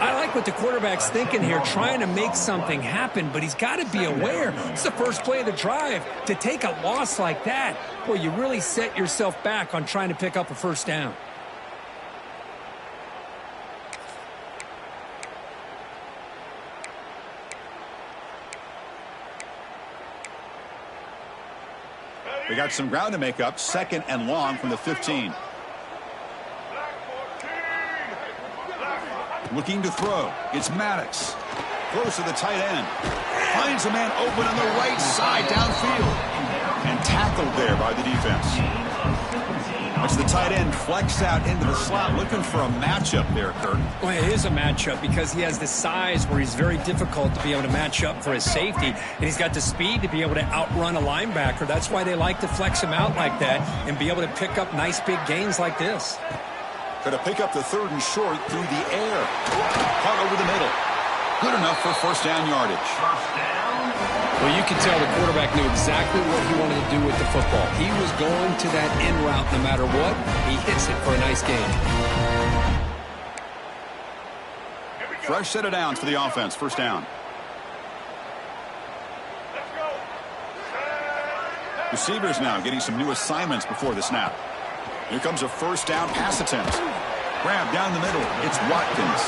I like what the quarterback's thinking here, trying to make something happen, but he's got to be aware. It's the first play of the drive. To take a loss like that, well, you really set yourself back on trying to pick up a first down. They got some ground to make up. 2nd and long from the 15. Looking to throw. It's Maddox. Close to the tight end. Finds a man open on the right side downfield. And tackled there by the defense. As the tight end flexed out into the slot, looking for a matchup there, Kurt. Well, it is a matchup because he has the size where he's very difficult to be able to match up for his safety, and he's got the speed to be able to outrun a linebacker. That's why they like to flex him out like that and be able to pick up nice big gains like this. Going to pick up the 3rd and short through the air. Caught over the middle. Good enough for first down yardage. Well, you can tell the quarterback knew exactly what he wanted to do with the football. He was going to that in route no matter what. He hits it for a nice gain. Fresh set of downs for the offense. First down. Receivers now getting some new assignments before the snap. Here comes a first down pass attempt. Grab down the middle. It's Watkins.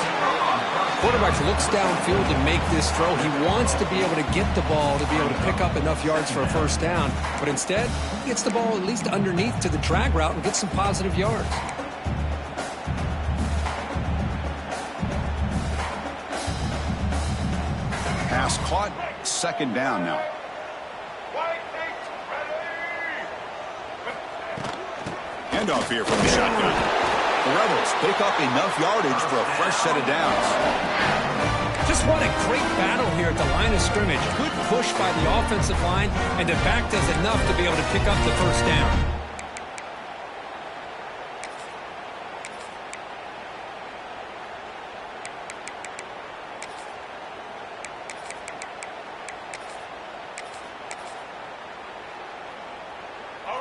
Quarterback looks downfield to make this throw. He wants to be able to get the ball to be able to pick up enough yards for a first down. But instead, he gets the ball at least underneath to the drag route and gets some positive yards. Pass caught. 2nd down now. Handoff here from the shotgun. The Rebels pick up enough yardage for a fresh set of downs. Just what a great battle here at the line of scrimmage. Good push by the offensive line, and the back does enough to be able to pick up the first down.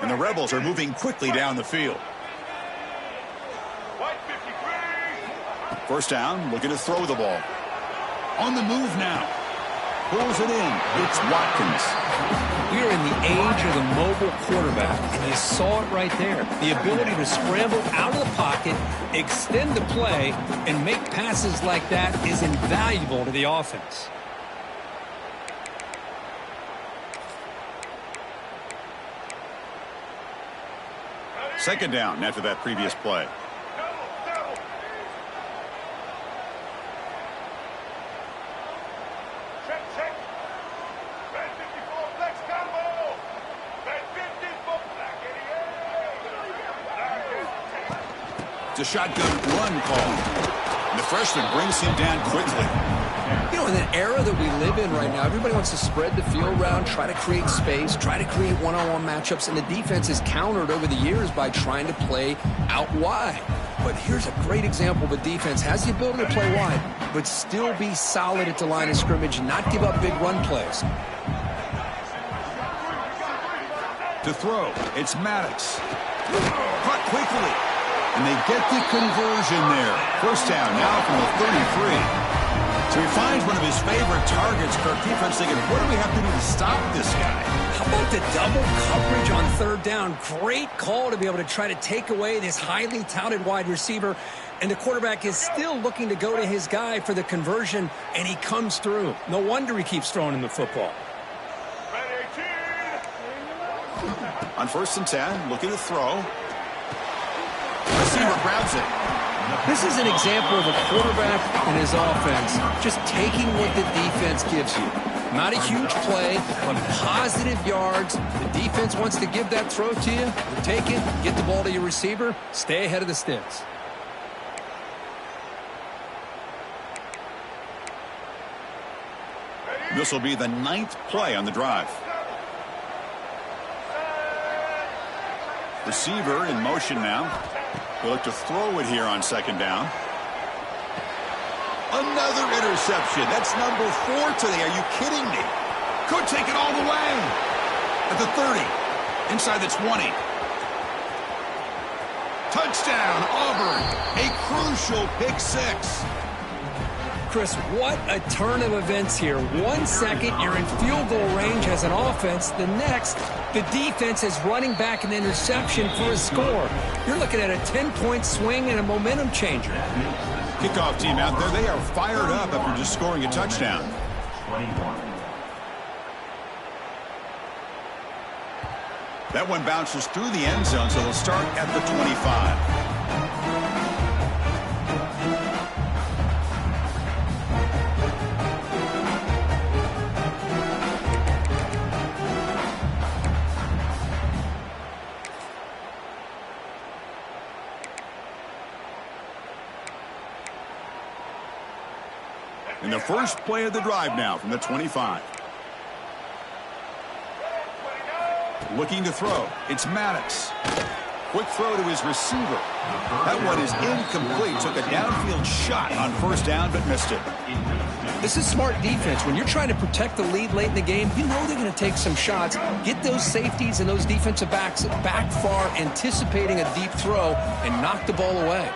And the Rebels are moving quickly down the field. First down, looking to throw the ball. On the move now. Pulls it in. It's Watkins. We are in the age of the mobile quarterback, and you saw it right there. The ability to scramble out of the pocket, extend the play, and make passes like that is invaluable to the offense. Second down after that previous play. It's a shotgun run call. And the freshman brings him down quickly. You know, in the era that we live in right now, everybody wants to spread the field around, try to create space, try to create one-on-one matchups, and the defense is countered over the years by trying to play out wide. But here's a great example of a defense has the ability to play wide, but still be solid at the line of scrimmage, not give up big run plays. To throw, it's Maddox. Caught quickly. And they get the conversion there. First down now from the 33. So he finds one of his favorite targets. Kirk defense thinking, what do we have to do to stop this guy? How about the double coverage on 3rd down? Great call to be able to try to take away this highly touted wide receiver. And the quarterback is still looking to go to his guy for the conversion, and he comes through. No wonder he keeps throwing him the football. On 1st and 10, looking to throw. Receiver grabs it. This is an example of a quarterback and his offense just taking what the defense gives you. Not a huge play, but positive yards. The defense wants to give that throw to you. Take it, get the ball to your receiver, stay ahead of the sticks. This will be the 9th play on the drive. Receiver in motion now. We'll look to throw it here on 2nd down. Another interception. That's number 4 today. Are you kidding me? Could take it all the way. At the 30. Inside the 20. Touchdown, Auburn. A crucial pick 6. Chris, what a turn of events here. 1 second, you're in field goal range as an offense. The next, the defense is running back an interception for a score. You're looking at a 10-point swing and a momentum changer. Kickoff team out there, they are fired up after just scoring a touchdown. 21. That one bounces through the end zone, so they'll start at the 25. In the first play of the drive now from the 25. Looking to throw. It's Maddox. Quick throw to his receiver. That one is incomplete. Took a downfield shot on 1st down, but missed it. This is smart defense. When you're trying to protect the lead late in the game, you know they're going to take some shots. Get those safeties and those defensive backs back far, anticipating a deep throw, and knock the ball away.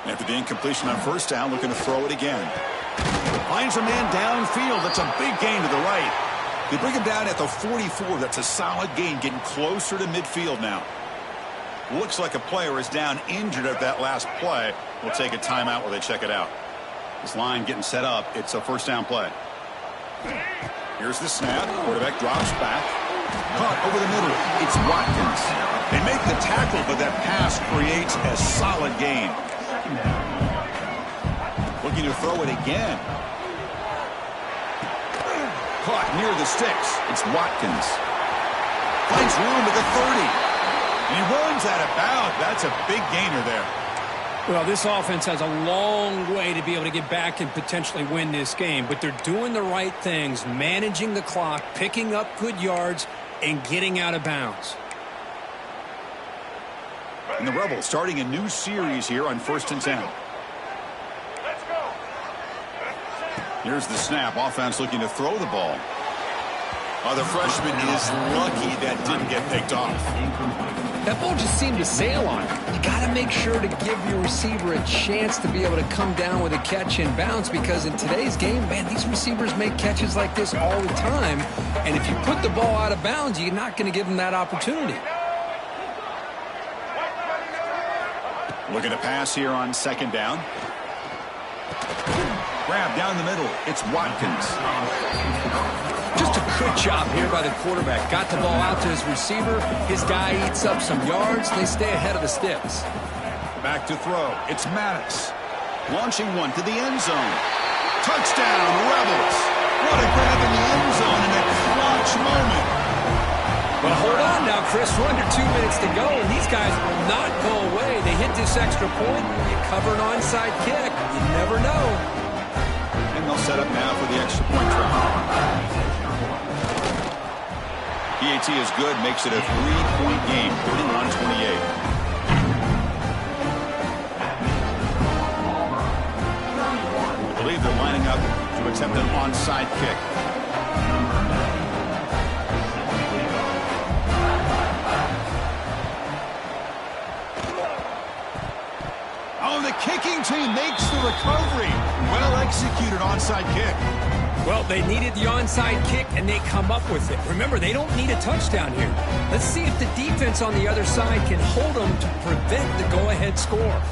After the incompletion on 1st down, looking to throw it again. Finds a man downfield. That's a big gain to the right. They bring him down at the 44. That's a solid gain, getting closer to midfield now. Looks like a player is down injured at that last play. We'll take a timeout while they check it out. This line getting set up. It's a 1st down play. Here's the snap. Quarterback drops back. Caught over the middle. It's Watkins. They make the tackle, but that pass creates a solid gain. Looking to throw it again. Caught near the sticks. It's Watkins. Finds room at the 30. And he runs out of bounds. That's a big gainer there. Well, this offense has a long way to be able to get back and potentially win this game, but they're doing the right things, managing the clock, picking up good yards, and getting out of bounds. And the Rebels starting a new series here on 1st and 10. Here's the snap. Offense looking to throw the ball. Oh, the freshman is lucky that didn't get picked off. That ball just seemed to sail on him. You got to make sure to give your receiver a chance to be able to come down with a catch and bounce, because in today's game, man, these receivers make catches like this all the time. And if you put the ball out of bounds, you're not going to give them that opportunity. Looking to pass here on 2nd down. Grab down the middle. It's Watkins. Just a good job here by the quarterback. Got the ball out to his receiver. His guy eats up some yards. They stay ahead of the sticks. Back to throw. It's Maddox. Launching one to the end zone. Touchdown, Rebels. What a grab in the end zone in a clutch moment. But hold on now, Chris. We're under 2 minutes to go, and these guys will not go away. They hit this extra point. You cover an onside kick. You never know. And they'll set up now for the extra point try. PAT is good, makes it a 3-point game, 31-28. I believe they're lining up to attempt an onside kick. Oh, the kicking team makes the recovery. Well executed onside kick. Well, they needed the onside kick, and they come up with it. Remember, they don't need a touchdown here. Let's see if the defense on the other side can hold them to prevent the go-ahead score.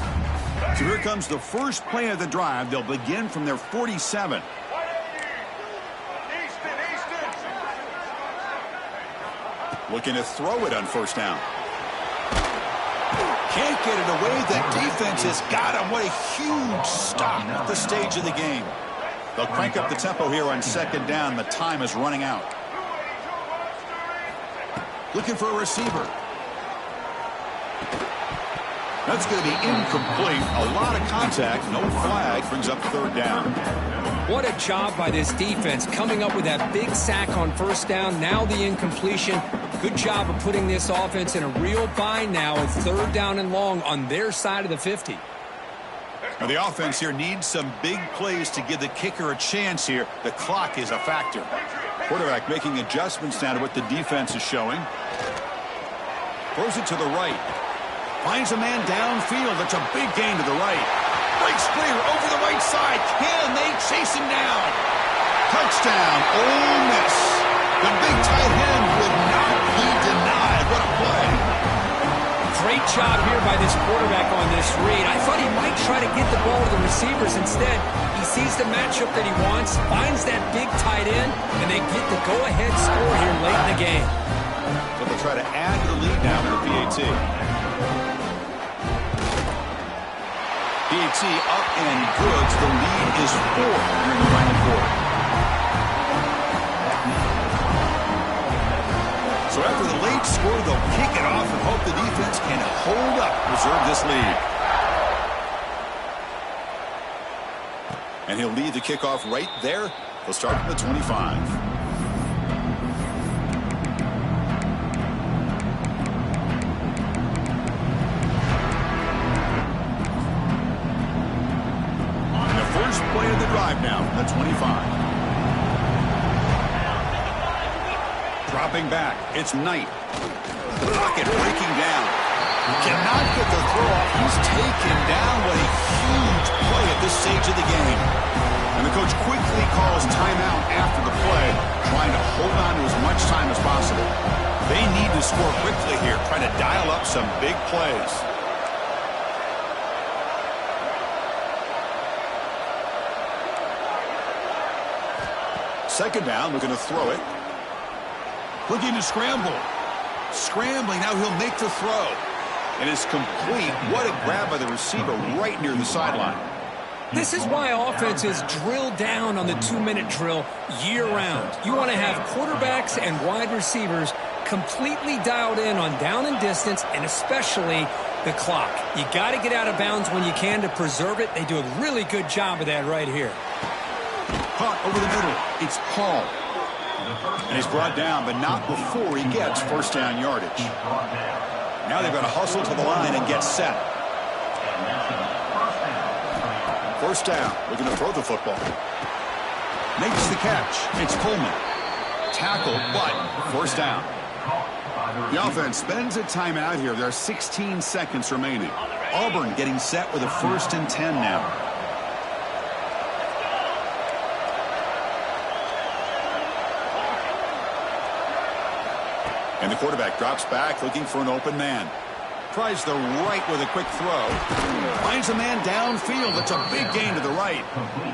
So here comes the first play of the drive. They'll begin from their 47. Looking to throw it on 1st down. Can't get it away. The defense has got him. What a huge stop at the stage of the game. They'll crank up the tempo here on second down. The time is running out. Looking for a receiver. That's going to be incomplete. A lot of contact. No flag. Brings up third down. What a job by this defense coming up with that big sack on first down. Now the incompletion. Good job of putting this offense in a real bind now at third down and long on their side of the 50. Now the offense here needs some big plays to give the kicker a chance here. The clock is a factor. Quarterback making adjustments now to what the defense is showing. Throws it to the right. Finds a man downfield. That's a big gain to the right. Breaks clear over the right side. Can they chase him down? Touchdown, Ole Miss. The big tight end would not be denied. What a play. Great job here by this quarterback on this read. I thought he might try to get the ball to the receivers. Instead, he sees the matchup that he wants, finds that big tight end, and they get the go-ahead score here late in the game. So they'll try to add to the lead now with the PAT. PAT up and good. The lead is 4 here in the final quarter. So after the late score, they'll kick it off and hope the defense can hold up, preserve this lead. And he'll lead the kickoff right there. They'll start from the 25. Play of the drive now from the 25. Dropping back. It's Knight. Pocket breaking down. Cannot get the throw off. He's taken down. What a huge play at this stage of the game. And the coach quickly calls timeout after the play, trying to hold on to as much time as possible. They need to score quickly here, trying to dial up some big plays. Second down, looking to throw it. Looking to scramble. Scrambling, now he'll make the throw. And it's complete. What a grab by the receiver right near the sideline. This is why offenses drill down on the 2-minute drill year-round. You want to have quarterbacks and wide receivers completely dialed in on down and distance, and especially the clock. You got to get out of bounds when you can to preserve it. They do a really good job of that right here. Caught over the middle. It's Paul. And he's brought down, but not before he gets first down yardage. Now they've got to hustle to the line and get set. First down. Looking to throw the football. Makes the catch. It's Coleman. Tackle, but first down. The offense spends a timeout here. There are 16 seconds remaining. Auburn getting set with a 1st and 10 now. And the quarterback drops back, looking for an open man. Tries the right with a quick throw. Finds a man downfield. It's a big gain to the right.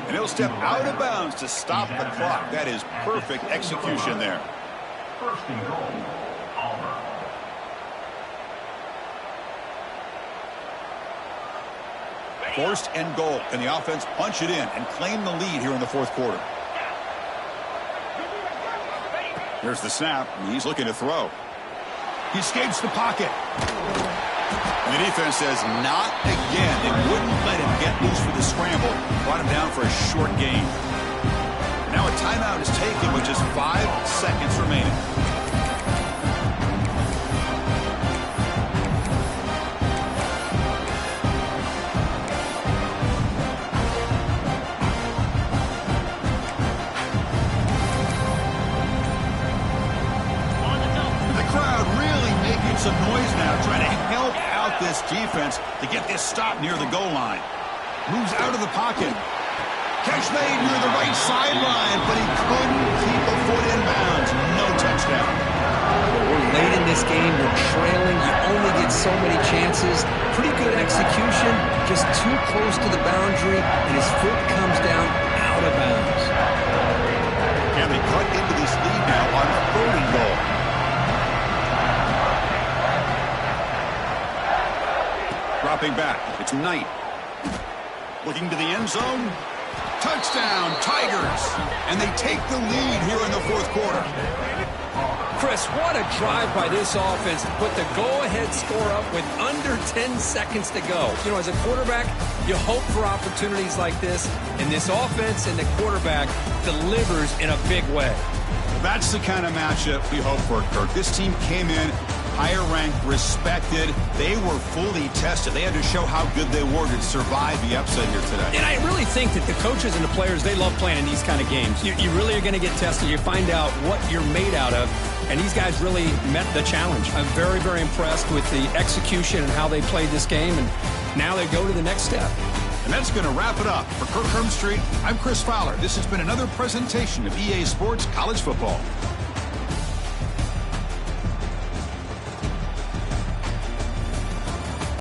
And he'll step out of bounds to stop the clock. That is perfect execution there. First and goal, Auburn. First and goal. Can the offense punch it in and claim the lead here in the fourth quarter? Here's the snap, and he's looking to throw. He escapes the pocket. And the defense says, not again. They wouldn't let him get loose for the scramble. Brought him down for a short gain. Now a timeout is taken with just 5 seconds remaining. Some noise now trying to help out this defense to get this stop near the goal line. Moves out of the pocket. Catch made near the right sideline, but he couldn't keep a foot in bounds. No touchdown. We're late in this game. You're trailing. You only get so many chances. Pretty good execution. Just too close to the boundary, and his foot comes down out of bounds. And they cut into this lead now on 3rd and goal. Dropping back, it's Knight. Looking to the end zone. Touchdown! Touchdown, Tigers. And they take the lead here in the fourth quarter. Chris, what a drive by this offense to put the go-ahead score up with under 10 seconds to go. You know, as a quarterback, you hope for opportunities like this, and this offense and the quarterback delivers in a big way. That's the kind of matchup we hope for, Kirk. This team came in higher ranked, respected. They were fully tested. They had to show how good they were to survive the upset here today. And I really think that the coaches and the players, they love playing in these kind of games. You really are going to get tested. You find out what you're made out of. And these guys really met the challenge. I'm very, very impressed with the execution and how they played this game. And now they go to the next step. And that's going to wrap it up. For Kirk Street, I'm Chris Fowler. This has been another presentation of EA Sports College Football.